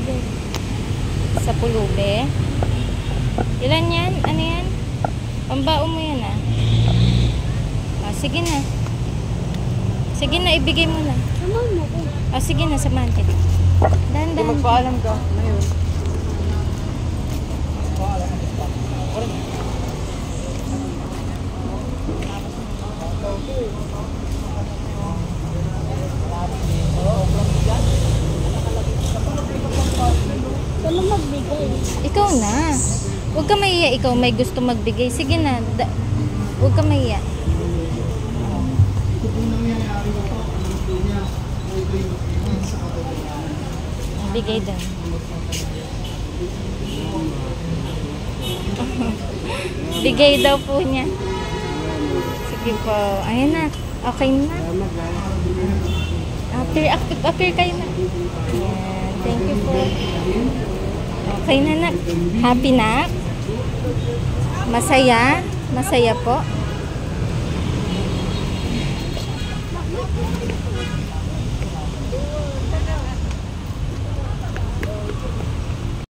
bigay. Sa pulube. Ilan yan? Ano yan? Pambao mo yan ah. Ah, sige na. Sige na, ibigay mo na. Samahan mo ko. Ah, sige na, samahan kita. Dahan, Kung dahan. magpaalam ka, ano yun? Saan magbigay? Ikaw na. Huwag ka mahiya, ikaw may gusto magbigay. Sige na. Huwag ka mahiya. Bigay daw. Bigay daw po niya. Sige po. Ayan na. Okay na. Appear kayo na. Ayan. Thank you po. Okay na nak. Happy na? Masaya? Masaya po?